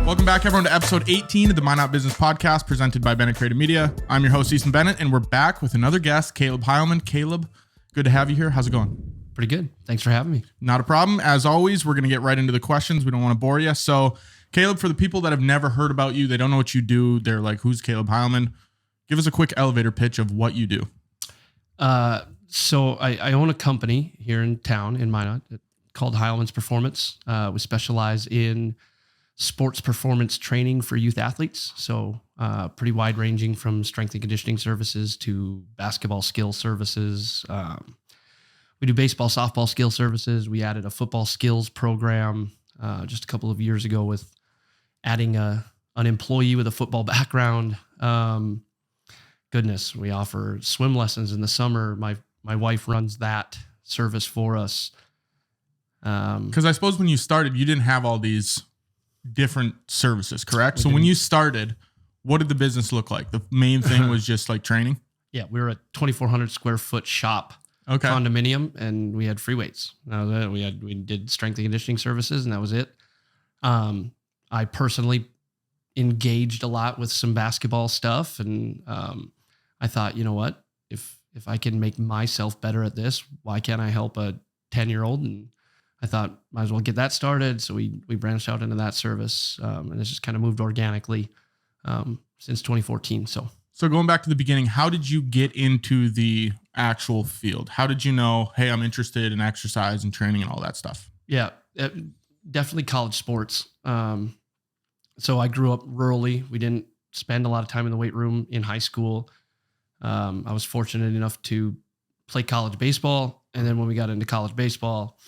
Welcome back, everyone, to episode 18 of the Minot Business Podcast, presented by Bennett Creative Media. I'm your host, Easton Bennett, and we're back with another guest, Caleb Heilman. Caleb, good to have you here. How's it going? Pretty good. Thanks for having me. Not a problem. As always, we're going to get right into the questions. We don't want to bore you. So, Caleb, for the people that have never heard about you, they don't know what you do. They're like, who's Caleb Heilman? Give us a quick elevator pitch of what you do. So I own a company here in town in Minot called Heilman's Performance. We specialize in sports performance training for youth athletes. So pretty wide ranging from strength and conditioning services to basketball skill services. We do baseball, softball skill services. We added a football skills program just a couple of years ago with adding an employee with a football background. Goodness, we offer swim lessons in the summer. My wife runs that service for us. Because I suppose when you started, you didn't have all these different services, correct? So when you started, what did the business look like? The main thing was just like training? Yeah, we were a 2,400 square foot shop condominium, and we had free weights. We did strength and conditioning services, and that was it. I personally engaged a lot with some basketball stuff, and I thought, you know what? If I can make myself better at this, why can't I help a 10-year-old? And I thought, might as well get that started. So we branched out into that service, and it's just kind of moved organically since 2014. So going back to the beginning, how did you get into the actual field? How did you know, hey, I'm interested in exercise and training and all that stuff? Yeah, definitely college sports. So I grew up rurally. We didn't spend a lot of time in the weight room in high school. I was fortunate enough to play college baseball. And then when we got into college baseball,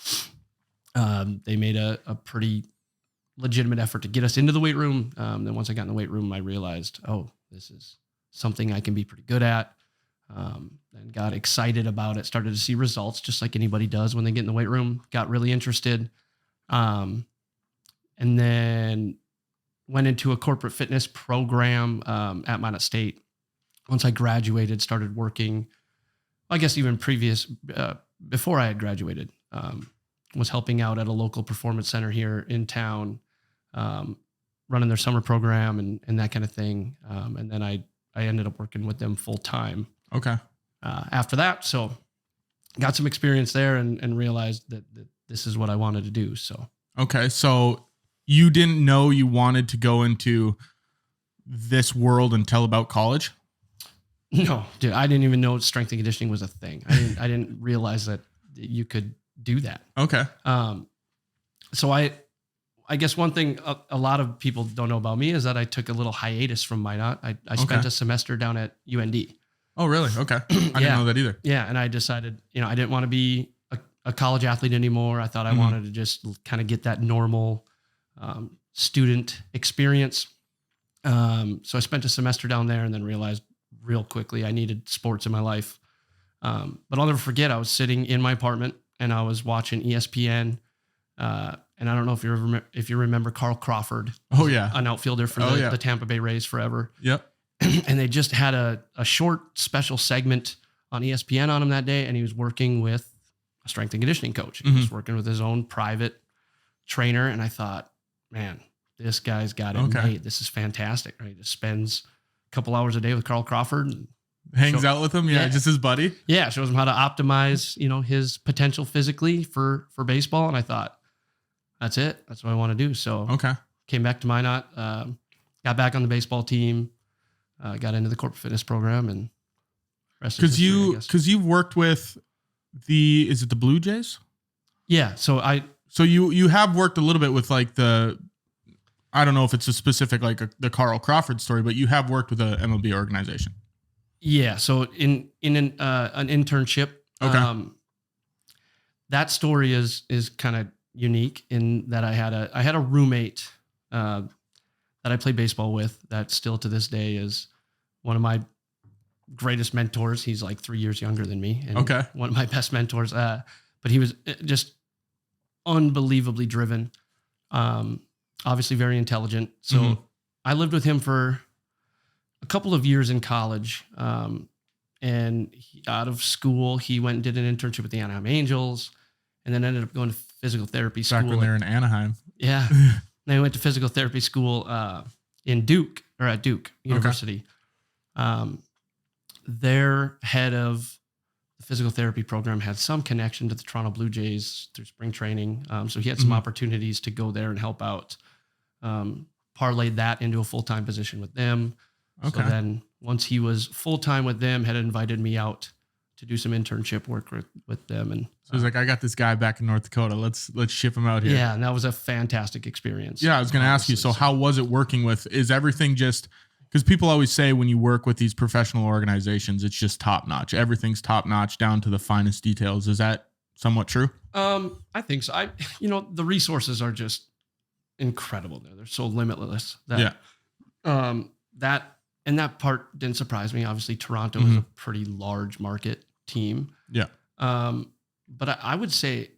they made a pretty legitimate effort to get us into the weight room. Then once I got in the weight room, I realized, oh, this is something I can be pretty good at. And got excited about it, started to see results just like anybody does when they get in the weight room, got really interested. And then went into a corporate fitness program at Minot State. Once I graduated, started working, I guess even before I had graduated, was helping out at a local performance center here in town, running their summer program and that kind of thing. And then I ended up working with them full time. Okay. After that, so got some experience there and realized that this is what I wanted to do. So okay, so you didn't know you wanted to go into this world until about college? No, dude, I didn't even know strength and conditioning was a thing. I didn't realize that you could do that. Okay. So I guess one thing a lot of people don't know about me is that I took a little hiatus from Minot. I spent a semester down at UND. Oh, really? Okay. I didn't know that either. Yeah. And I decided, I didn't want to be a college athlete anymore. I thought I wanted to just kind of get that normal student experience. So I spent a semester down there and then realized real quickly I needed sports in my life. But I'll never forget, I was sitting in my apartment and I was watching ESPN. And I don't know if you remember Carl Crawford. Oh, yeah. An outfielder for the Tampa Bay Rays forever. Yep. And they just had a short special segment on ESPN on him that day. And he was working with a strength and conditioning coach. He was working with his own private trainer. And I thought, man, this guy's got it made. This is fantastic. Right? He just spends a couple hours a day with Carl Crawford. And hangs out with him. Yeah. Just his buddy. Yeah. Shows him how to optimize, his potential physically for baseball. And I thought, that's it. That's what I want to do. So came back to Minot, got back on the baseball team, got into the corporate fitness program, and because you've worked with is it the Blue Jays? Yeah. So you have worked a little bit with like I don't know if it's a specific, like the Carl Crawford story, but you have worked with a MLB organization. Yeah. So in an internship, that story is kind of unique in that I had a roommate that I played baseball with that still to this day is one of my greatest mentors. He's like 3 years younger than me. And one of my best mentors. But he was just unbelievably driven. Obviously very intelligent. So I lived with him for a couple of years in college. And out of school, he went and did an internship with the Anaheim Angels and then ended up going to physical therapy school. Back when they were in Anaheim. Yeah. Then I went to physical therapy school at Duke University. Their head of the physical therapy program had some connection to the Toronto Blue Jays through spring training. So he had some opportunities to go there and help out. Parlayed that into a full-time position with them. Okay. So then once he was full-time with them, had invited me out to do some internship work with them. And so he's like, I got this guy back in North Dakota. Let's ship him out here. Yeah. And that was a fantastic experience. Yeah. I was going to ask you, so how was it working with, is everything just, because people always say when you work with these professional organizations, it's just top notch. Everything's top notch down to the finest details. Is that somewhat true? I think so. The resources are just incredible there. They're so limitless that, that part didn't surprise me. Obviously Toronto is a pretty large market team. Yeah. But I would say,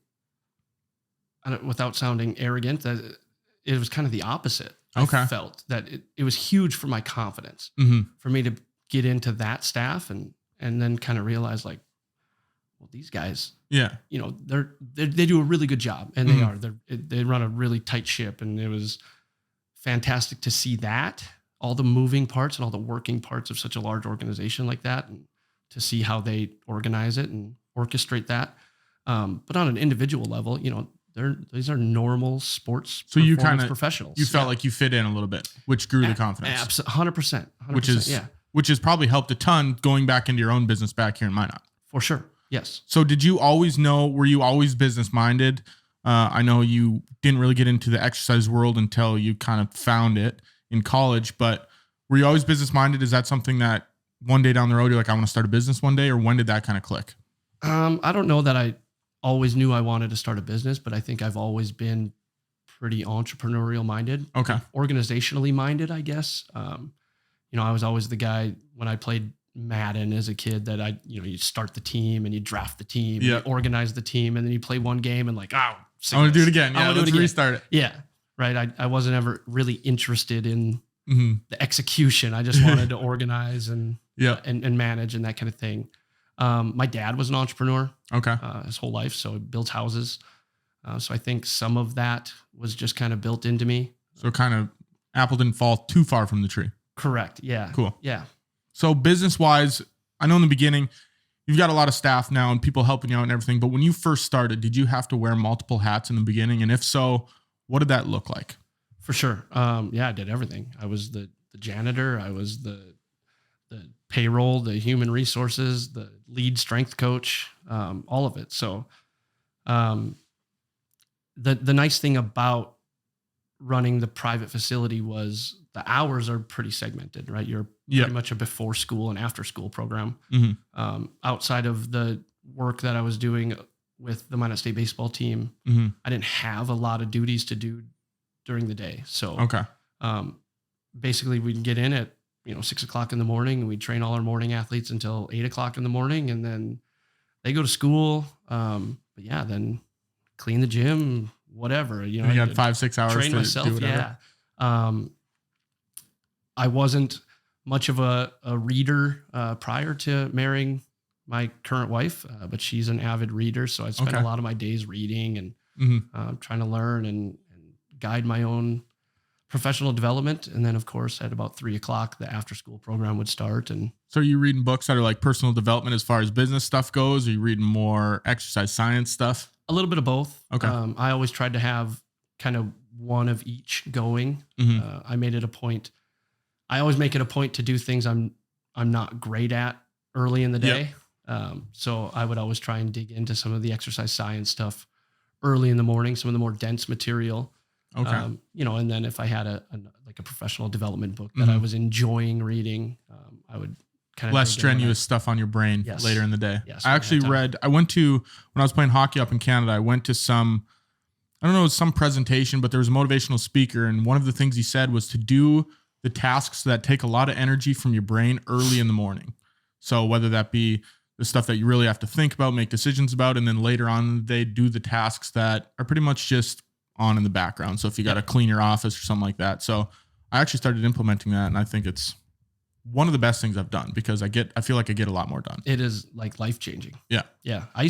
without sounding arrogant, that it was kind of the opposite. Okay. I felt that it was huge for my confidence for me to get into that staff and then kind of realize like, well, these guys, they do a really good job, and they run a really tight ship. And it was fantastic to see that, all the moving parts and all the working parts of such a large organization like that, and to see how they organize it and orchestrate that. But on an individual level, these are normal sports. So you kind of professionals. You felt like you fit in a little bit, which grew the confidence. 100%. Which has probably helped a ton going back into your own business back here in Minot. For sure. Yes. So did you always know, were you always business minded? I know you didn't really get into the exercise world until you kind of found it in college, but were you always business minded? Is that something that one day down the road, you're like, I want to start a business one day, or when did that kind of click? I don't know that I always knew I wanted to start a business, but I think I've always been pretty entrepreneurial minded. Okay. Organizationally minded, I guess. I was always the guy when I played Madden as a kid that you start the team and you draft the team, and you organize the team, and then you play one game and like, I want to do it again. Yeah, let's restart it. Yeah. Right. I wasn't ever really interested in the execution. I just wanted to organize and manage and that kind of thing. My dad was an entrepreneur his whole life. So he built houses. So I think some of that was just kind of built into me. So kind of apple didn't fall too far from the tree. Correct. Yeah. Cool. Yeah. So business wise, I know in the beginning, you've got a lot of staff now and people helping you out and everything. But when you first started, did you have to wear multiple hats in the beginning? And if so, what did that look like? For sure. I did everything. I was the janitor. I was the payroll, the human resources, the lead strength coach, all of it. So the nice thing about running the private facility was the hours are pretty segmented, right? You're pretty much a before school and after school program. Outside of the work that I was doing with the Minot State baseball team, I didn't have a lot of duties to do during the day. So basically we'd get in at 6 o'clock in the morning, and we'd train all our morning athletes until 8 o'clock in the morning, and then they go to school. Then clean the gym, whatever. You had 5-6 hours train to myself. do whatever. I wasn't much of a reader prior to marrying my current wife, but she's an avid reader. So I spent a lot of my days reading and trying to learn and guide my own professional development. And then of course at about 3 o'clock, the after school program would start. And so are you reading books that are like personal development as far as business stuff goes? Are you reading more exercise science stuff? A little bit of both. Okay. I always tried to have kind of one of each going. I always make it a point to do things I'm not great at early in the day. So I would always try and dig into some of the exercise science stuff early in the morning, some of the more dense material. And then if I had a professional development book that I was enjoying reading, I would kind of less strenuous stuff on your brain later in the day. Yes, I actually when I was playing hockey up in Canada, I went to some presentation, but there was a motivational speaker. And one of the things he said was to do the tasks that take a lot of energy from your brain early in the morning. So whether that be the stuff that you really have to think about, make decisions about, and then later on they do the tasks that are pretty much just on in the background. So if you got to clean your office or something like that. So I actually started implementing that, and I think it's one of the best things I've done because I feel like I get a lot more done. It is like life-changing. Yeah. Yeah. I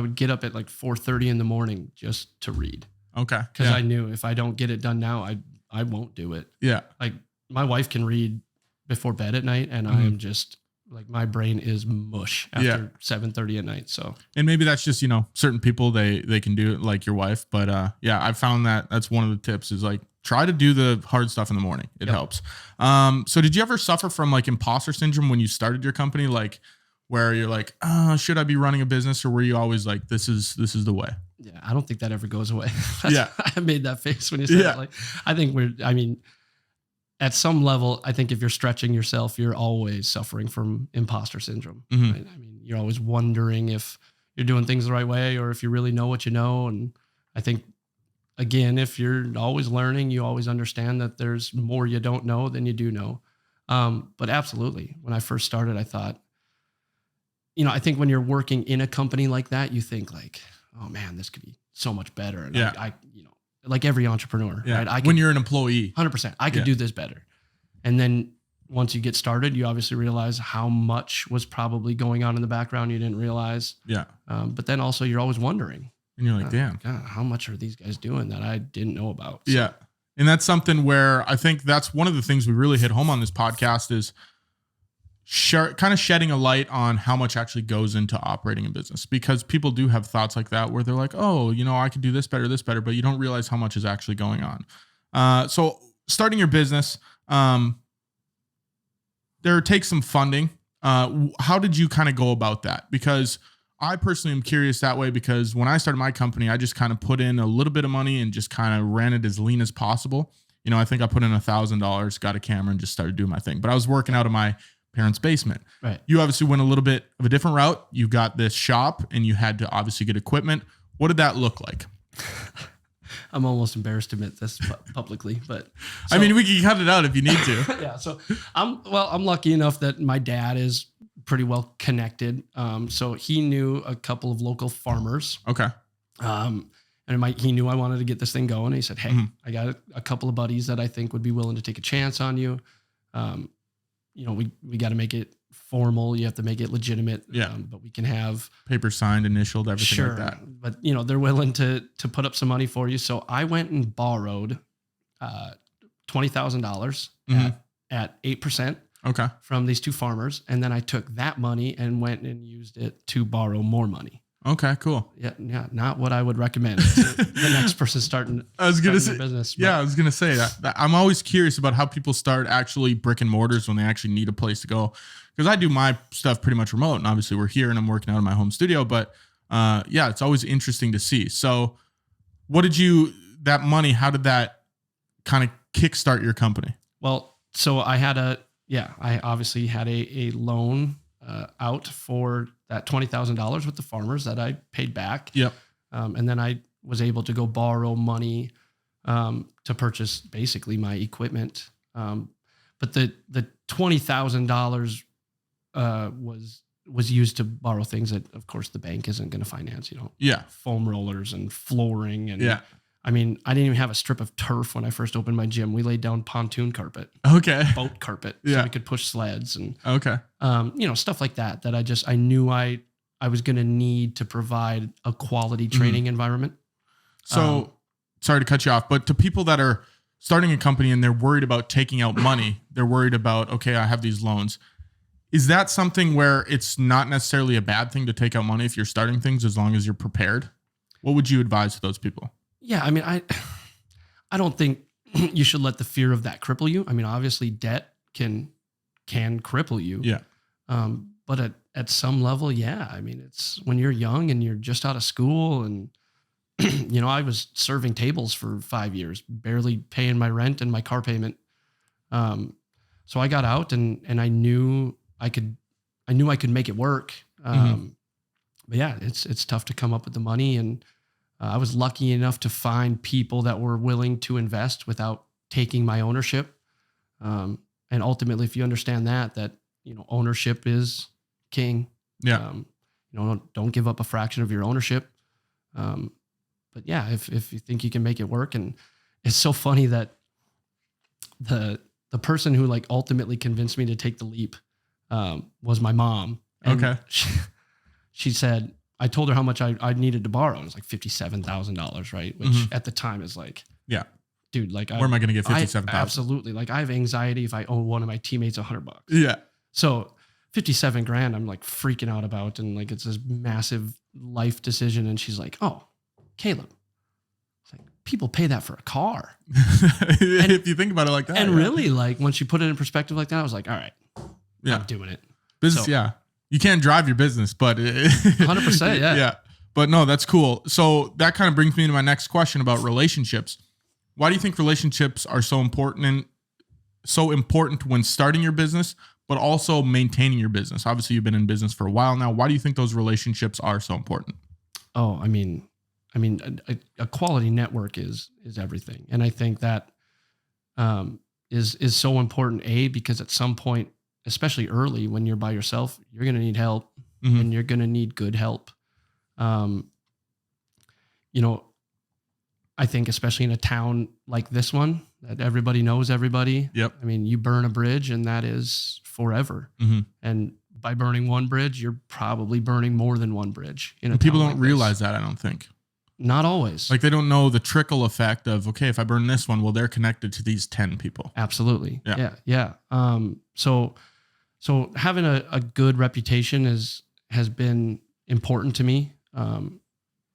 would get up at like 4:30 in the morning just to read. Okay. Because I knew if I don't get it done now, I won't do it. Yeah. Like my wife can read before bed at night, and I am just like, my brain is mush after 7:30 at night. So, and maybe that's just, certain people, they can do it, like your wife. But I found that that's one of the tips is like, try to do the hard stuff in the morning. It helps. So did you ever suffer from like imposter syndrome when you started your company? Like where you're like, should I be running a business? Or were you always like, this is the way? Yeah. I don't think that ever goes away. Yeah. I made that face when you said it. Like, I think at some level, I think if you're stretching yourself, you're always suffering from imposter syndrome. Right? I mean, you're always wondering if you're doing things the right way or if you really know what you know. And I think, again, if you're always learning, you always understand that there's more you don't know than you do know. But absolutely, when I first started, I thought, I think when you're working in a company like that, you think like, oh man, this could be so much better. And I like every entrepreneur, right? When you're an employee, 100%, I could do this better. And then once you get started, you obviously realize how much was probably going on in the background you didn't realize. Yeah. But then also you're always wondering. And you're like, damn, God, how much are these guys doing that I didn't know about? So. Yeah. And that's something where I think that's one of the things we really hit home on this podcast is kind of shedding a light on how much actually goes into operating a business, because people do have thoughts like that where they're like, oh, I could do this better, but you don't realize how much is actually going on. So starting your business, there takes some funding. How did you kind of go about that? Because I personally am curious that way, because when I started my company, I just kind of put in a little bit of money and just kind of ran it as lean as possible. I think I put in $1,000, got a camera and just started doing my thing, but I was working out of my parents' basement. Right. You obviously went a little bit of a different route. You got this shop and you had to obviously get equipment. What did that look like? I'm almost embarrassed to admit this publicly, but I mean, we can cut it out if you need to. Yeah. So I'm lucky enough that my dad is pretty well connected. So he knew a couple of local farmers. Okay. And he knew I wanted to get this thing going. He said, hey, I got a couple of buddies that I think would be willing to take a chance on you. We got to make it formal. You have to make it legitimate. Yeah. But we can have paper signed, initialed, everything like that. But they're willing to put up some money for you. So I went and borrowed $20,000 at 8%. Okay. From these two farmers. And then I took that money and went and used it to borrow more money. Okay, cool. Yeah. Not what I would recommend to the next person starting. I was going to say, business. Yeah, I was going to say that. I'm always curious about how people start actually brick and mortars when they actually need a place to go. Because I do my stuff pretty much remote, and obviously we're here and I'm working out of my home studio. But it's always interesting to see. So, that money? How did that kind of kickstart your company? Well, so I obviously had a loan out for that $20,000 with the farmers that I paid back. Yep. And then I was able to go borrow money to purchase basically my equipment. But the $20,000 was used to borrow things that, of course, the bank isn't going to finance. Foam rollers and flooring and I mean, I didn't even have a strip of turf when I first opened my gym. We laid down pontoon carpet, boat carpet, so we could push sleds and stuff like that. That I knew I was going to need to provide a quality training environment. So, sorry to cut you off, but to people that are starting a company and they're worried about taking out money, they're worried about, okay, I have these loans. Is that something where it's not necessarily a bad thing to take out money if you're starting things, as long as you're prepared? What would you advise to those people? Yeah, I mean, I don't think you should let the fear of that cripple you. I mean, obviously debt can cripple you. Yeah. But at some level, yeah. I mean, it's when you're young and you're just out of school and, I was serving tables for 5 years, barely paying my rent and my car payment. So I got out and I knew I could make it work. But yeah, it's tough to come up with the money, and I was lucky enough to find people that were willing to invest without taking my ownership. And ultimately, if you understand that, ownership is king. Yeah. Don't give up a fraction of your ownership. But yeah, if you think you can make it work, and it's so funny that the person who ultimately convinced me to take the leap was my mom. And she said, I told her how much I needed to borrow. It was like $57,000, right? Which at the time is like, yeah, dude, like, where am I going to get 57,000? Absolutely. Like, I have anxiety if I owe one of my teammates $100. Yeah. So 57 grand, I'm like freaking out about. And like, it's this massive life decision. And she's like, oh, Caleb, it's like, people pay that for a car. If you think about it like that. And really, like, once you put it in perspective like that, I was like, all right, I'm doing it. Business, So, you can't drive your business, but 100%, yeah. Yeah. But no, that's cool. So that kind of brings me to my next question about relationships. Why do you think relationships are so important when starting your business, but also maintaining your business? Obviously, you've been in business for a while now. Why do you think those relationships are so important? Oh, I mean, a quality network is everything. And I think that is so important, because at some point, especially early when you're by yourself, you're going to need help and you're going to need good help. I think especially in a town like this one that everybody knows everybody. Yep. I mean, you burn a bridge and that is forever. And by burning one bridge, you're probably burning more than one bridge. People don't realize that, I don't think. Not always. Like, they don't know the trickle effect of, okay, if I burn this one, well, they're connected to these 10 people. Absolutely. Yeah. So having a good reputation has been important to me.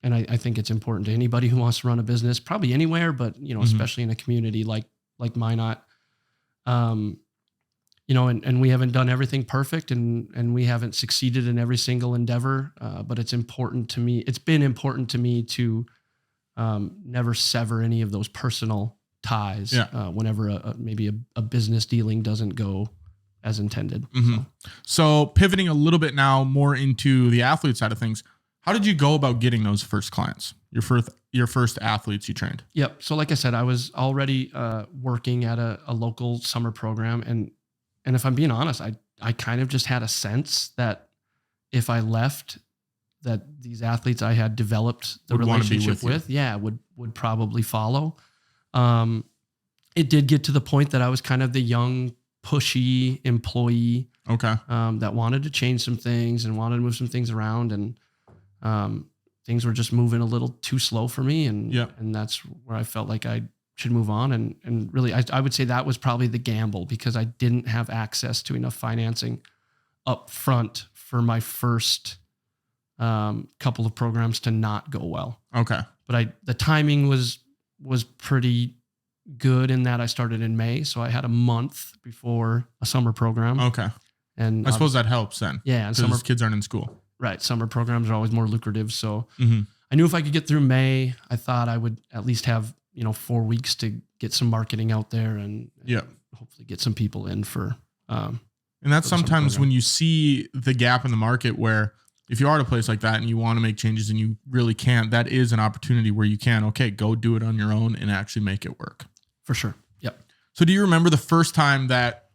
And I think it's important to anybody who wants to run a business, probably anywhere, but especially in a community like Minot. And we haven't done everything perfect, and we haven't succeeded in every single endeavor. But it's important to me. It's been important to me to never sever any of those personal ties whenever maybe a business dealing doesn't go as intended. So pivoting a little bit now more into the athlete side of things, how did you go about getting those first clients, your first athletes you trained? Yep. So like I said, I was already working at a local summer program. And if I'm being honest, I kind of just had a sense that if I left, that these athletes I had developed the relationship with would probably follow. It did get to the point that I was kind of the young, pushy employee. Okay. That wanted to change some things and wanted to move some things around, and things were just moving a little too slow for me. And that's where I felt like I should move on. And really, I would say that was probably the gamble, because I didn't have access to enough financing up front for my first couple of programs to not go well. Okay. But the timing was pretty good in that I started in May. So I had a month before a summer program. Okay. And I suppose that helps then. Yeah. And because kids aren't in school. Right. Summer programs are always more lucrative. So I knew if I could get through May, I thought I would at least have, 4 weeks to get some marketing out there and hopefully get some people in for. And that's sometimes when you see the gap in the market, where if you are at a place like that and you want to make changes and you really can't, that is an opportunity where you can, go do it on your own and actually make it work. For sure. Yep. So do you remember the first time that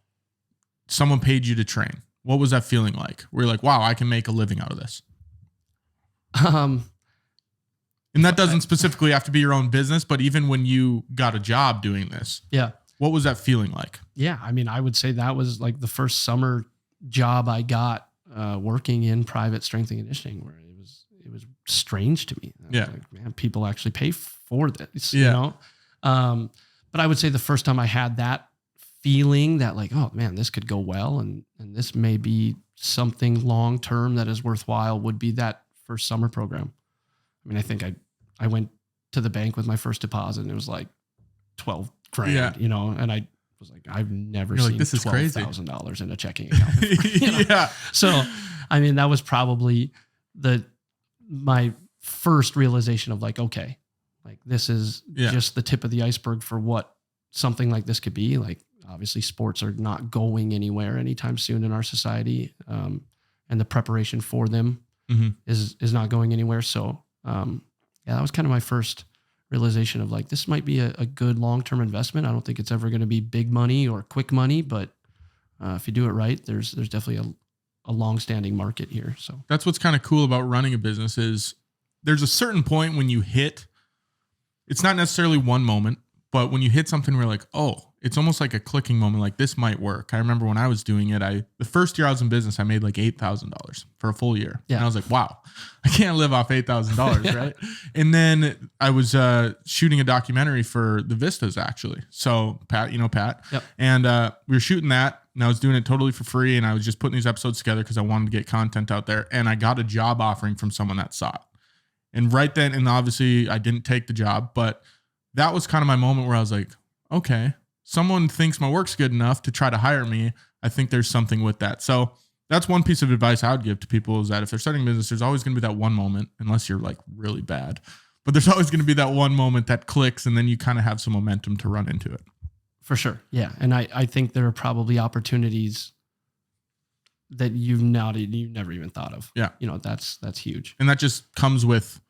someone paid you to train? What was that feeling like? Where you're like, wow, I can make a living out of this. And that doesn't specifically have to be your own business, but even when you got a job doing this, what was that feeling like? Yeah. I mean, I would say that was like the first summer job I got working in private strength and conditioning, where it was strange to me. Like, man, people actually pay for this, But I would say the first time I had that feeling that like, oh man, this could go well, and this may be something long-term that is worthwhile, would be that first summer program. I mean, I think I went to the bank with my first deposit and it was like 12 grand, and I was like, I've never seen $12,000 in a checking account before, So, I mean, that was probably my first realization of like, okay, like this is just the tip of the iceberg for what something like this could be. Like, obviously sports are not going anywhere anytime soon in our society. And the preparation for them is not going anywhere. So, that was kind of my first realization of like, this might be a good long-term investment. I don't think it's ever going to be big money or quick money, but if you do it right, there's definitely a long-standing market here. So that's what's kind of cool about running a business is there's a certain point when you hit, it's not necessarily one moment, But when you hit something where you're like, oh, it's almost like a clicking moment, like this might work. I remember when I was doing it, the first year I was in business, I made like $8,000 for a full year. Yeah. And I was like, wow, I can't live off $8,000, right? And then I was shooting a documentary for the Vistas, actually. So Pat, Pat. Yep. And we were shooting that, and I was doing it totally for free. And I was just putting these episodes together because I wanted to get content out there. And I got a job offering from someone that saw it. And right then, and obviously I didn't take the job, but that was kind of my moment where I was like, okay, someone thinks my work's good enough to try to hire me. I think there's something with that. So that's one piece of advice I would give to people, is that if they're starting a business, there's always going to be that one moment, unless you're like really bad, but there's always going to be that one moment that clicks, and then you kind of have some momentum to run into it. For sure. Yeah. And I think there are probably opportunities that you've never even thought of. Yeah. That's huge. And that just comes with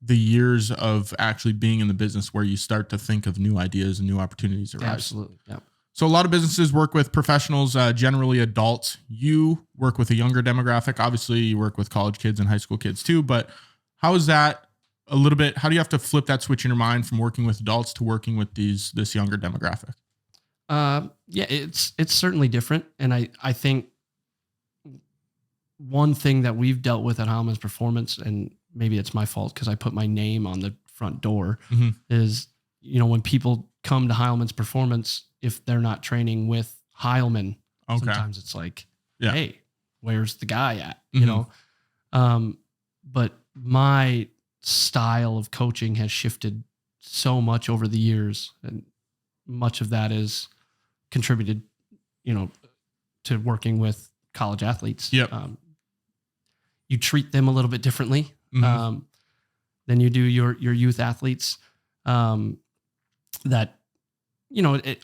the years of actually being in the business, where you start to think of new ideas and new opportunities arise. Absolutely. Yeah. So a lot of businesses work with professionals, generally adults. You work with a younger demographic. Obviously, you work with college kids and high school kids too. But how is that a little bit? How do you have to flip that switch in your mind from working with adults to working with this younger demographic? Yeah, it's certainly different. And I think one thing that we've dealt with at Heilman's Performance, and maybe it's my fault because I put my name on the front door, is, when people come to Heilman's Performance, if they're not training with Heilman, sometimes it's like, hey, where's the guy at? But my style of coaching has shifted so much over the years, and much of that is contributed, to working with college athletes. Yep. You treat them a little bit differently than you do your youth athletes. That,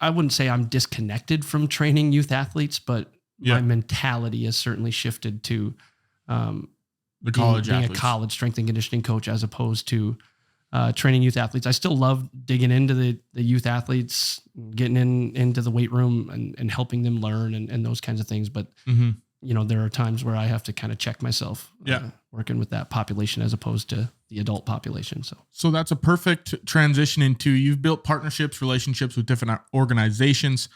I wouldn't say I'm disconnected from training youth athletes, but my mentality has certainly shifted to the college being athletes. A college strength and conditioning coach, as opposed to training youth athletes. I still love digging into the youth athletes, getting into the weight room and helping them learn and those kinds of things. But there are times where I have to kind of check myself, working with that population as opposed to the adult population. So that's a perfect transition into, you've built partnerships, relationships with different organizations.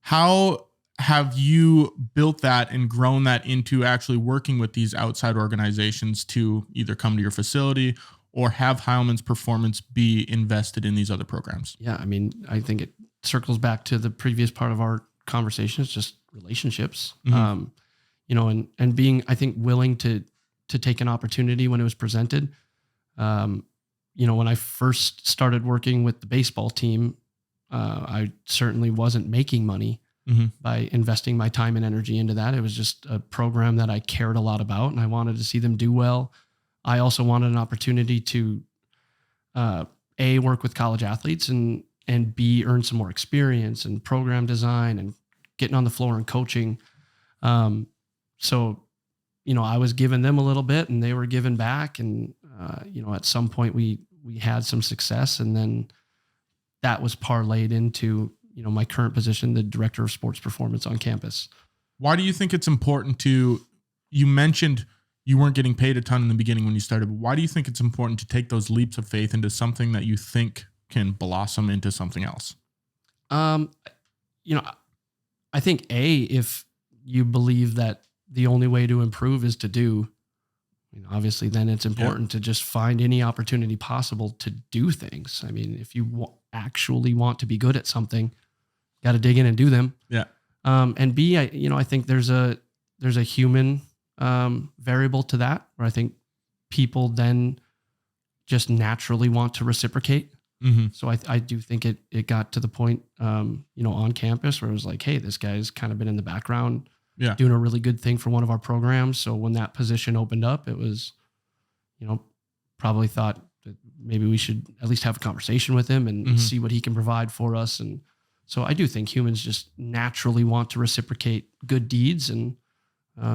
How have you built that and grown that into actually working with these outside organizations to either come to your facility or have Heilman's Performance be invested in these other programs? Yeah. I mean, I think it circles back to the previous part of our conversation. It's just relationships. And being, I think, willing to take an opportunity when it was presented. When I first started working with the baseball team, I certainly wasn't making money by investing my time and energy into that. It was just a program that I cared a lot about, and I wanted to see them do well. I also wanted an opportunity to, A, work with college athletes, and B, earn some more experience in program design and getting on the floor and coaching. So, I was giving them a little bit and they were giving back. And, at some point we had some success, and then that was parlayed into, my current position, the director of sports performance on campus. Why do you think it's important you mentioned you weren't getting paid a ton in the beginning when you started, but why do you think it's important to take those leaps of faith into something that you think can blossom into something else? I think if you believe that the only way to improve is to do, obviously then it's important to just find any opportunity possible to do things. I mean, if you actually want to be good at something, got to dig in and do them. Yeah. And B, I think there's a human variable to that, where I think people then just naturally want to reciprocate. So I do think it got to the point, on campus where it was like, hey, this guy's kind of been in the background, doing a really good thing for one of our programs. So when that position opened up, it was, probably thought that maybe we should at least have a conversation with him and see what he can provide for us. And so I do think humans just naturally want to reciprocate good deeds, and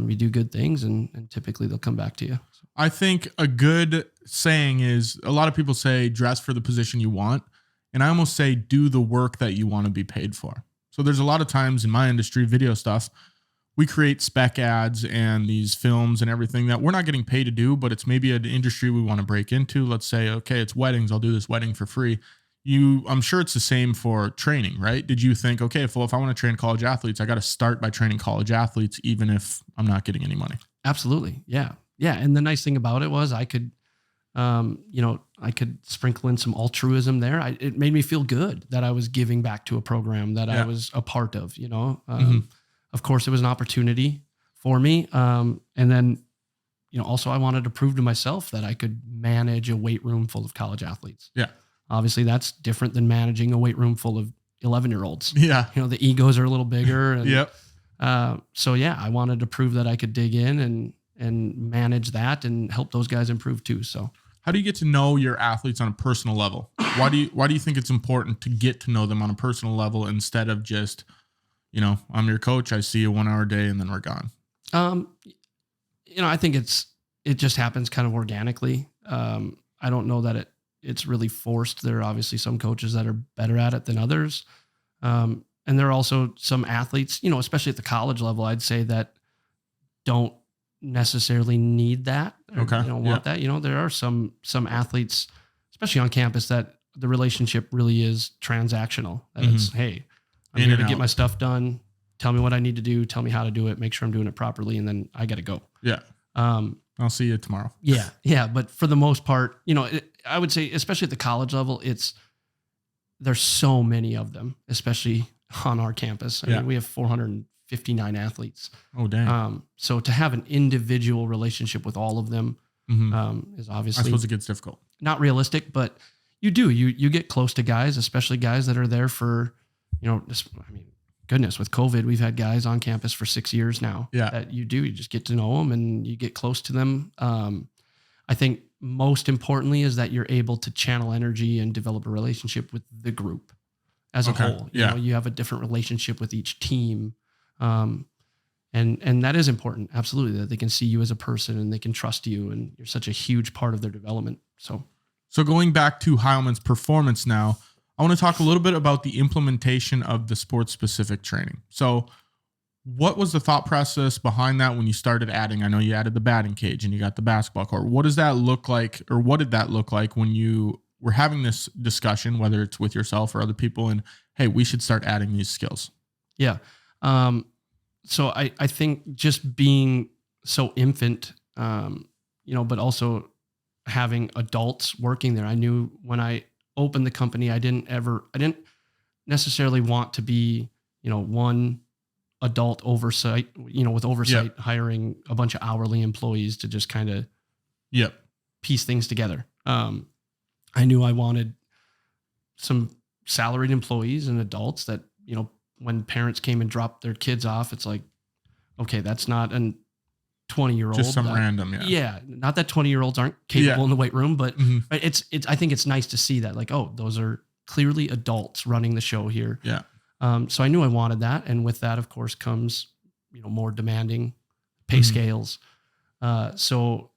you do good things, and typically they'll come back to you. I think a good saying is, a lot of people say dress for the position you want. And I almost say do the work that you want to be paid for. So there's a lot of times in my industry, video stuff, we create spec ads and these films and everything that we're not getting paid to do, but it's maybe an industry we want to break into. Let's say, okay, it's weddings. I'll do this wedding for free. I'm sure it's the same for training, right? Did you think, okay, well, if I want to train college athletes, I got to start by training college athletes, even if I'm not getting any money? Absolutely. Yeah. Yeah. And the nice thing about it was I could, I could sprinkle in some altruism there. It made me feel good that I was giving back to a program that I was a part of, Of course it was an opportunity for me. And then, also I wanted to prove to myself that I could manage a weight room full of college athletes. Yeah. Obviously that's different than managing a weight room full of 11-year-olds. Yeah. The egos are a little bigger. And, yep. So yeah, I wanted to prove that I could dig in and manage that and help those guys improve too. So how do you get to know your athletes on a personal level? Why do you think it's important to get to know them on a personal level instead of just, I'm your coach, I see you 1 hour a day and then we're gone? I think it just happens kind of organically. I don't know that it's really forced. There are obviously some coaches that are better at it than others. And there are also some athletes, especially at the college level, I'd say that don't necessarily need that. Or, Okay. Want that. There are some athletes, especially on campus, that the relationship really is transactional. That it's, hey, I'm here to get my stuff done. Tell me what I need to do. Tell me how to do it. Make sure I'm doing it properly. And then I got to go. Yeah. I'll see you tomorrow. Yeah. Yeah. But for the most part, I would say, especially at the college level, there's so many of them, especially on our campus. I mean, we have 459 athletes. Oh, dang. So to have an individual relationship with all of them is obviously, I suppose it gets difficult. Not realistic, but you get close to guys, especially guys that are there for, goodness, with COVID, we've had guys on campus for 6 years now. Yeah. That you just get to know them and you get close to them. I think most importantly is that you're able to channel energy and develop a relationship with the group as a whole. You have a different relationship with each team. And that is important. Absolutely. That they can see you as a person and they can trust you, and you're such a huge part of their development. So going back to Heilman's performance now, I want to talk a little bit about the implementation of the sports specific training. So what was the thought process behind that when you started adding? I know you added the batting cage and you got the basketball court. What does that look like, or what did that look like when you were having this discussion, whether it's with yourself or other people, and hey, we should start adding these skills? Yeah. So I think just being so infant, but also having adults working there. I knew when I opened the company, I didn't necessarily want to be, one adult oversight, with oversight, hiring a bunch of hourly employees to just kind of piece things together. I knew I wanted some salaried employees and adults that, when parents came and dropped their kids off, it's like, okay, that's not a 20-year-old. Just some random. Yeah. Not that 20-year-olds aren't capable in the weight room, but I think it's nice to see that, like, oh, those are clearly adults running the show here. Yeah. So I knew I wanted that. And with that, of course, comes, more demanding pay scales. So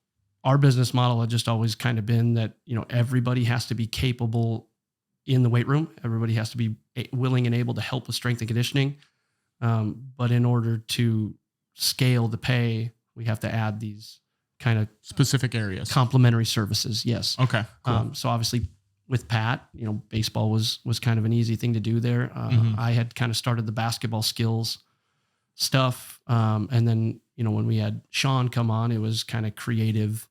our business model had just always kind of been that, everybody has to be capable in the weight room. Everybody has to be willing and able to help with strength and conditioning. But in order to scale the pay, we have to add these kind of specific areas, complementary services. Yes. Okay. Cool. So obviously with Pat, baseball was kind of an easy thing to do there. I had kind of started the basketball skills stuff. And then, when we had Sean come on, it was kind of creative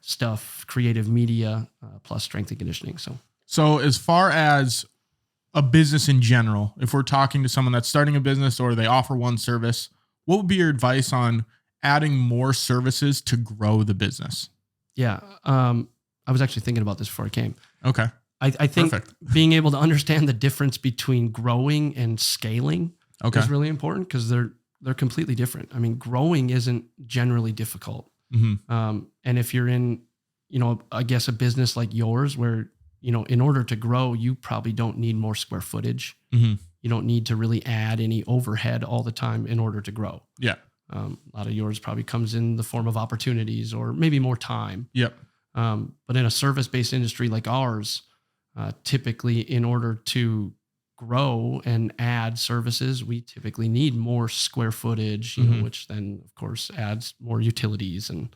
stuff, creative media, plus strength and conditioning. So as far as a business in general, if we're talking to someone that's starting a business or they offer one service, what would be your advice on adding more services to grow the business? Yeah. I was actually thinking about this before I came. Okay. I think being able to understand the difference between growing and scaling is really important, because they're completely different. I mean, growing isn't generally difficult. And if you're in, I guess a business like yours where, in order to grow, you probably don't need more square footage. You don't need to really add any overhead all the time in order to grow. Yeah. A lot of yours probably comes in the form of opportunities or maybe more time. Yep. But in a service-based industry like ours, typically in order to grow and add services, we typically need more square footage, which then of course adds more utilities and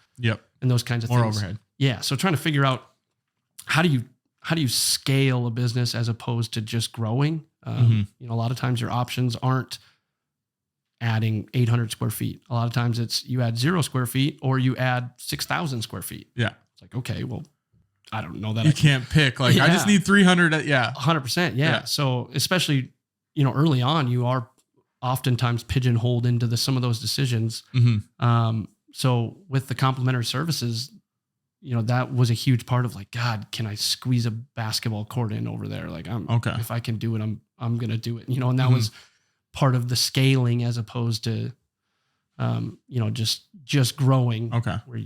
those kinds of more things. Overhead. Yeah. So trying to figure out how do how do you scale a business as opposed to just growing? You know, a lot of times your options aren't adding 800 square feet. A lot of times it's you add 0 square feet or you add 6,000 square feet. Yeah. It's like, okay, well, I don't know that you can't pick. Like, I just need 300. Yeah. 100%. Yeah. So especially, you know, early on, you are oftentimes pigeonholed into some of those decisions. So with the complementary services, you know, that was a huge part of like, God, can I squeeze a basketball court in over there? Like, if I can do it, I'm going to do it, you know, and that was part of the scaling as opposed to, you know, just growing. Where,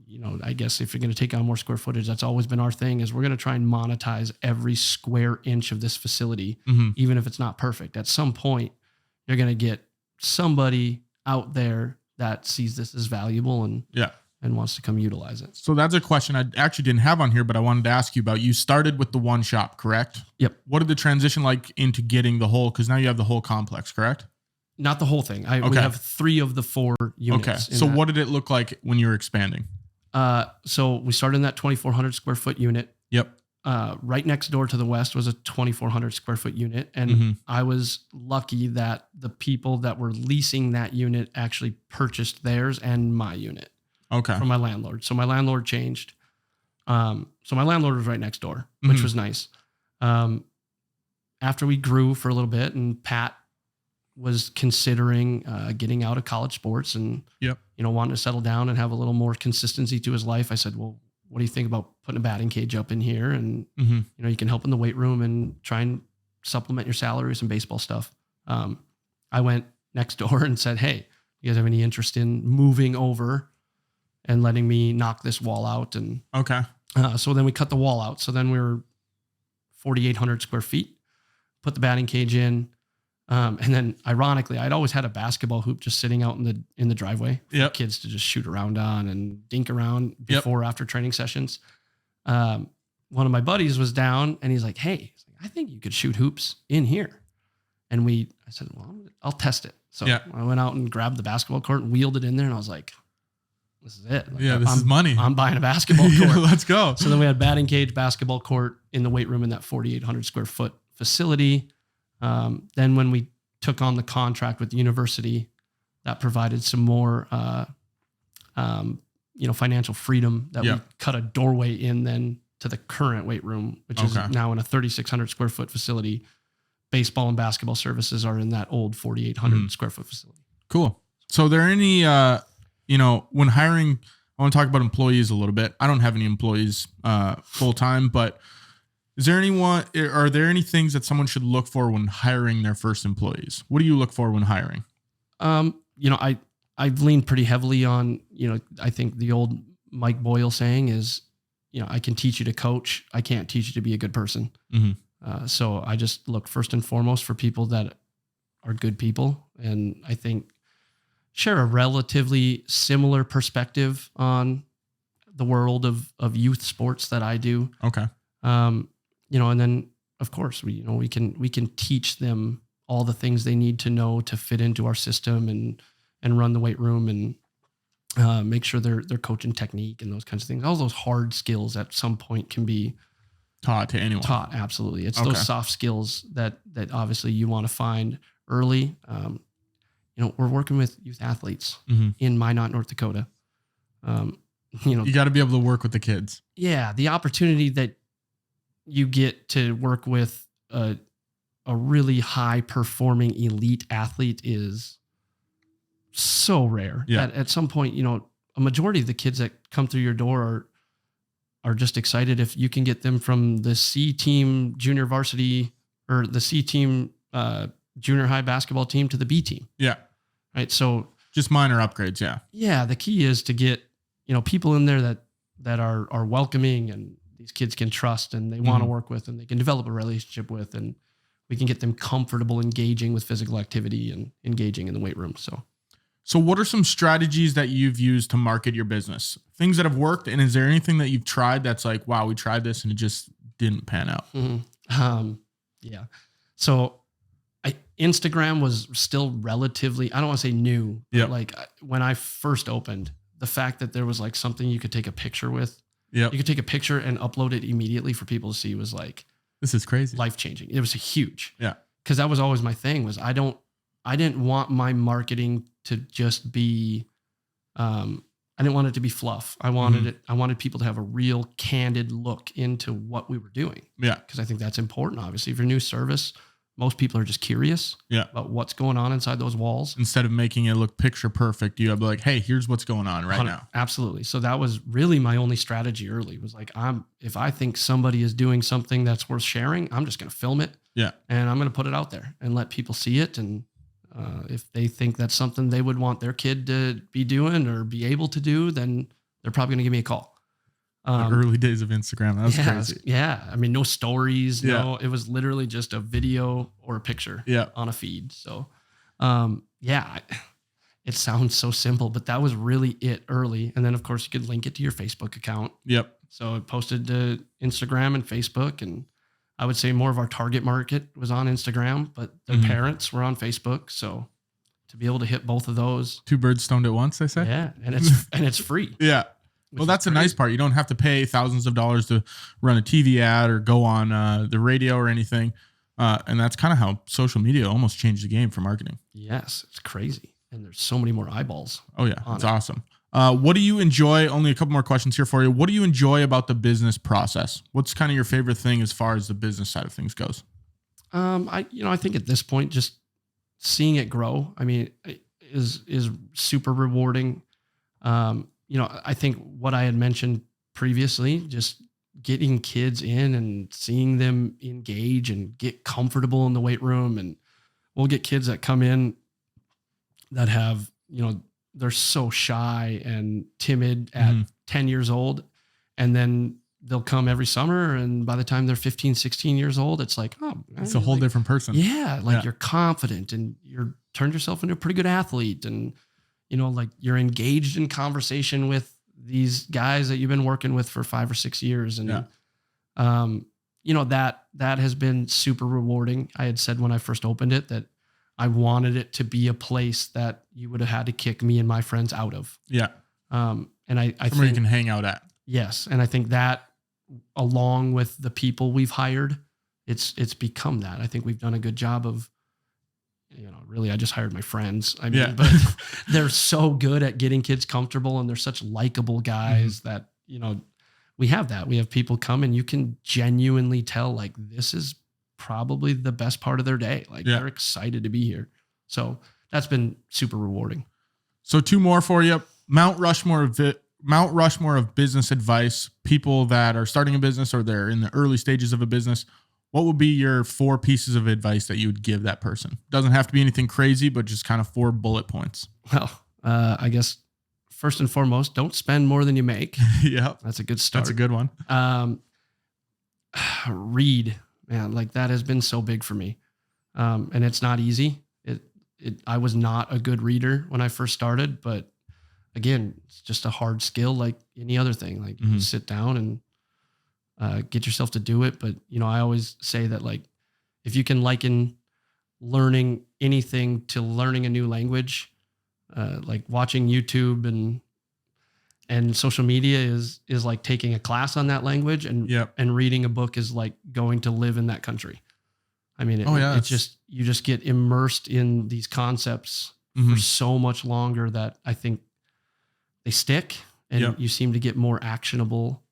you know, I guess if you're going to take on more square footage, that's always been our thing is we're going to try and monetize every square inch of this facility, even if it's not perfect. At some point, you're going to get somebody out there that sees this as valuable and wants to come utilize it. So that's a question I actually didn't have on here, but I wanted to ask you about. You started with the one shop, correct? Yep. What did the transition like into getting the whole, because now you have the whole complex, correct? Not the whole thing. We have 3 of the 4 units. Okay. So what did it look like when you were expanding? So we started in that 2,400 square foot unit. Yep. Right next door to the west was a 2,400 square foot unit. And I was lucky that the people that were leasing that unit actually purchased theirs and my unit. From my landlord. So my landlord changed. So my landlord was right next door, which was nice. After we grew for a little bit and Pat was considering getting out of college sports and, you know, wanting to settle down and have a little more consistency to his life, I said, well, what do you think about putting a batting cage up in here? And, you know, you can help in the weight room and try and supplement your salary with some baseball stuff. I went next door and said, hey, you guys have any interest in moving over and letting me knock this wall out? And so then we cut the wall out. So then we were 4,800 square feet, put the batting cage in. And then ironically, I'd always had a basketball hoop just sitting out in the driveway for kids to just shoot around on and dink around before or after training sessions. One of my buddies was down and he's like, hey, I think you could shoot hoops in here. And I said, well, I'll test it. So I went out and grabbed the basketball court and wheeled it in there. And I was like, this is it. Like, this is money. I'm buying a basketball court. Let's go. So then we had batting cage, basketball court in the weight room in that 4,800 square foot facility. Then when we took on the contract with the university, that provided some more, you know, financial freedom that we cut a doorway in then to the current weight room, which is now in a 3,600 square foot facility. Baseball and basketball services are in that old 4,800 square foot facility. Cool. So are there any, you know, when hiring, I want to talk about employees a little bit. I don't have any employees full time, but are there any things that someone should look for when hiring their first employees? What do you look for when hiring? You know, I've leaned pretty heavily on, you know, I think the old Mike Boyle saying is, you know, I can teach you to coach. I can't teach you to be a good person. So I just look first and foremost for people that are good people. And I think share a relatively similar perspective on the world of youth sports that I do. You know, and then of course we can teach them all the things they need to know to fit into our system and run the weight room and make sure they're coaching technique and those kinds of things. All those hard skills at some point can be taught to anyone. Absolutely. It's those soft skills that obviously you want to find early. You know, we're working with youth athletes in Minot, North Dakota. You know, you got to be able to work with the kids. Yeah. The opportunity that you get to work with a really high performing elite athlete is so rare. At some point, you know, a majority of the kids that come through your door are just excited if you can get them from the C team junior varsity or the C team junior high basketball team to the B team. Right. So just minor upgrades. Yeah. The key is to get, you know, people in there that are welcoming and these kids can trust and they want to work with and they can develop a relationship with, and we can get them comfortable engaging with physical activity and engaging in the weight room. So what are some strategies that you've used to market your business? Things that have worked. And is there anything that you've tried that's like, wow, we tried this and it just didn't pan out? Yeah. So Instagram was still relatively, I don't want to say new, but like when I first opened, the fact that there was like something you could take a picture with Yep. You could take a picture and upload it immediately for people to see. Was like, this is crazy. Life-changing. It was a huge. Yeah. Cause that was always my thing was I didn't want my marketing to just be, I didn't want it to be fluff. I wanted people to have a real candid look into what we were doing. Yeah. Cause I think that's important. Obviously, if you're a new service, most people are just curious about what's going on inside those walls. Instead of making it look picture perfect, you have like, hey, here's what's going on right now. Absolutely. So that was really my only strategy early was like, if I think somebody is doing something that's worth sharing, I'm just going to film it. Yeah. And I'm going to put it out there and let people see it. And if they think that's something they would want their kid to be doing or be able to do, then they're probably going to give me a call. The early days of Instagram. That was crazy. Yeah. I mean, no stories. No, it was literally just a video or a picture on a feed. So, it sounds so simple, but that was really it early. And then of course you could link it to your Facebook account. Yep. So it posted to Instagram and Facebook. And I would say more of our target market was on Instagram, but their parents were on Facebook. So to be able to hit both of those. 2 birds stoned at once, they say. Yeah. And it's free. Yeah. Well, that's a nice part. You don't have to pay thousands of dollars to run a TV ad or go on the radio or anything. And that's kind of how social media almost changed the game for marketing. Yes, it's crazy. And there's so many more eyeballs. Oh, yeah. It's awesome. What do you enjoy? Only a couple more questions here for you. What do you enjoy about the business process? What's kind of your favorite thing as far as the business side of things goes? I think at this point, just seeing it grow, I mean, is super rewarding. I think what I had mentioned previously, just getting kids in and seeing them engage and get comfortable in the weight room. And we'll get kids that come in that have, they're so shy and timid at 10 years old. And then they'll come every summer. And by the time they're 15, 16 years old, it's like, oh, it's a whole different person. Yeah. You're confident and you're turned yourself into a pretty good athlete. And, you're engaged in conversation with these guys that you've been working with for 5 or 6 years. And, that has been super rewarding. I had said when I first opened it that I wanted it to be a place that you would have had to kick me and my friends out of. Yeah. And I think where you can hang out at. Yes. And I think that along with the people we've hired, it's become that. I think we've done a good job of, really, I just hired my friends. I mean, but they're so good at getting kids comfortable and they're such likable guys that, we have that. We have people come and you can genuinely tell like, this is probably the best part of their day. Like they're excited to be here. So that's been super rewarding. So 2 more for you. Mount Rushmore of business advice, people that are starting a business or they're in the early stages of a business. What would be your 4 pieces of advice that you would give that person? Doesn't have to be anything crazy, but just kind of 4 bullet points. Well, I guess first and foremost, don't spend more than you make. Yeah. That's a good start. That's a good one. Read, man, like that has been so big for me. And it's not easy. I was not a good reader when I first started, but again, it's just a hard skill like any other thing. Like you sit down and get yourself to do it. But, I always say that like, if you can liken learning anything to learning a new language, like watching YouTube and social media is like taking a class on that language and reading a book is like going to live in that country. I mean, it's just, you just get immersed in these concepts for so much longer that I think they stick and you seem to get more actionable,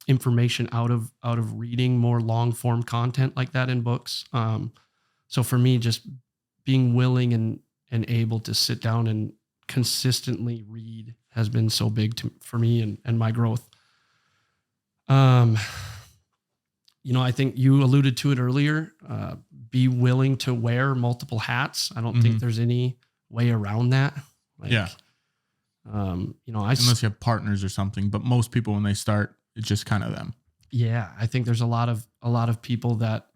information out of reading more long form content like that in books. So for me, just being willing and able to sit down and consistently read has been so big for me and my growth. I think you alluded to it earlier. Be willing to wear multiple hats. I don't think there's any way around that. Unless you have partners or something, but most people when they start, it's just kind of them. Yeah. I think there's a lot of people that,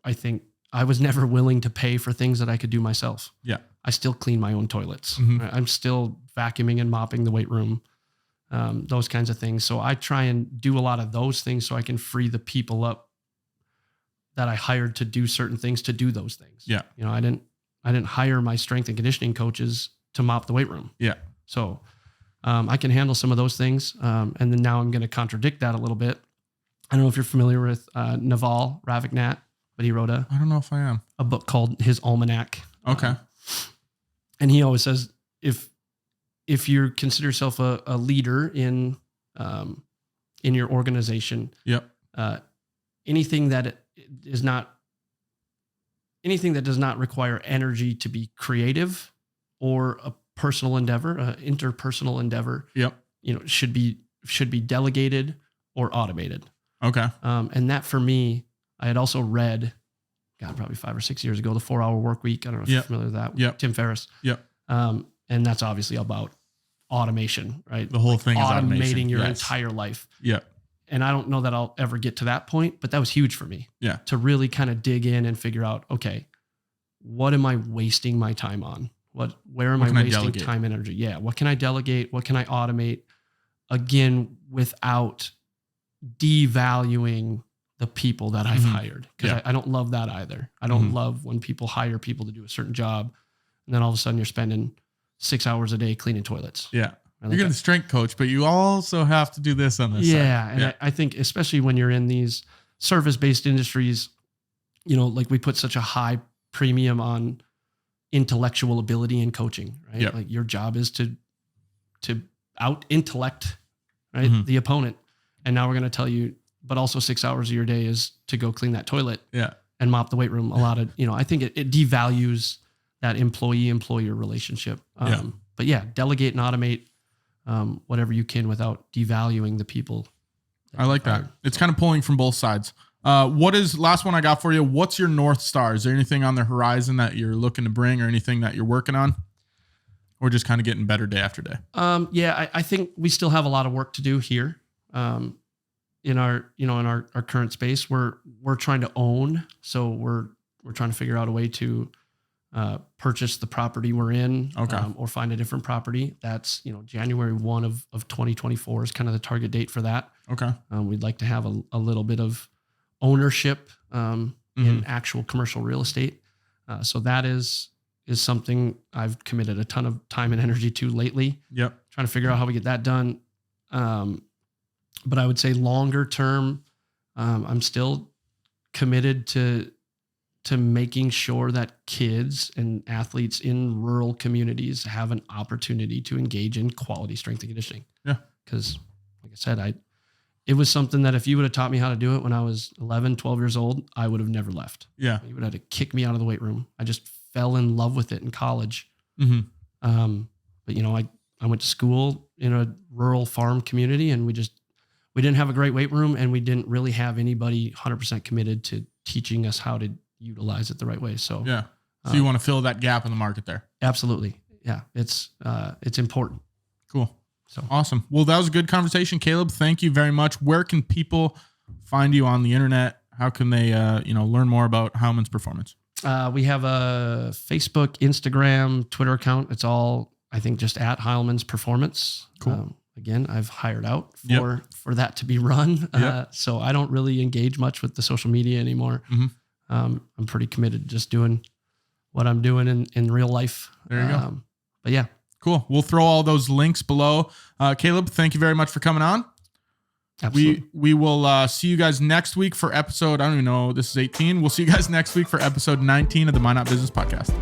I think I was never willing to pay for things that I could do myself. Yeah. I still clean my own toilets. I'm still vacuuming and mopping the weight room, those kinds of things. So I try and do a lot of those things so I can free the people up that I hired to do certain things, to do those things. Yeah. I didn't hire my strength and conditioning coaches to mop the weight room. Yeah. So I can handle some of those things. And then now I'm going to contradict that a little bit. I don't know if you're familiar with Naval Ravikant, but he wrote I don't know if I am. a book called his Almanac. Okay. And he always says, if you consider yourself a leader in your organization, Yep. anything that does not require energy to be creative or a personal endeavor, interpersonal endeavor, Yep. should be delegated or automated. Okay. And that for me, I had also read, probably 5 or 6 years ago, the 4 Hour Work Week. I don't know if you're familiar with that. Yep. Tim Ferriss. Yep. And that's obviously about automation, right? The whole thing is automation. your entire life. Yep. And I don't know that I'll ever get to that point, but that was huge for me. Yeah. To really kind of dig in and figure out, okay, what am I wasting my time on? Where am I wasting time and energy? Yeah. What can I delegate? What can I automate? Again, without devaluing the people that I've hired. Because I don't love that either. I don't love when people hire people to do a certain job and then all of a sudden you're spending 6 hours a day cleaning toilets. Yeah. You're getting the strength coach, but you also have to do this on this side. And I think especially when you're in these service-based industries, like we put such a high premium on intellectual ability in coaching, right? Yep. Like your job is to out intellect, right, the opponent. And now we're going to tell you, but also 6 hours of your day is to go clean that toilet and mop the weight room. A lot of, I think it devalues that employee-employer relationship. But yeah, delegate and automate whatever you can without devaluing the people. I like that. It's kind of pulling from both sides. Last one I got for you. What's your North Star? Is there anything on the horizon that you're looking to bring or anything that you're working on? Or just kind of getting better day after day? I think we still have a lot of work to do here. In our current space, we're trying to own. So we're trying to figure out a way to purchase the property we're in, or find a different property. That's, January 1 of 2024 is kind of the target date for that. Okay. We'd like to have a little bit of ownership in actual commercial real estate. So that is something I've committed a ton of time and energy to lately. Yep. Trying to figure out how we get that done. But I would say longer term, I'm still committed to making sure that kids and athletes in rural communities have an opportunity to engage in quality strength and conditioning. Yeah. Because like I said, it was something that if you would have taught me how to do it when I was 11, 12 years old, I would have never left. Yeah. You would have had to kick me out of the weight room. I just fell in love with it in college. Mm-hmm. But I went to school in a rural farm community and we didn't have a great weight room and we didn't really have anybody 100% committed to teaching us how to utilize it the right way. So yeah. So you want to fill that gap in the market there? Absolutely. Yeah. It's important. Cool. So awesome. Well, that was a good conversation, Caleb. Thank you very much. Where can people find you on the internet? How can they, learn more about Heilman's Performance? We have a Facebook, Instagram, Twitter account. It's all, I think, just at Heilman's Performance. Cool. Again, I've hired out for that to be run. So I don't really engage much with the social media anymore. Mm-hmm. I'm pretty committed to just doing what I'm doing in real life. There you go. But yeah. Cool. We'll throw all those links below. Caleb, thank you very much for coming on. Absolutely. We will see you guys next week for episode, I don't even know, this is 18. We'll see you guys next week for episode 19 of the Minot Business Podcast.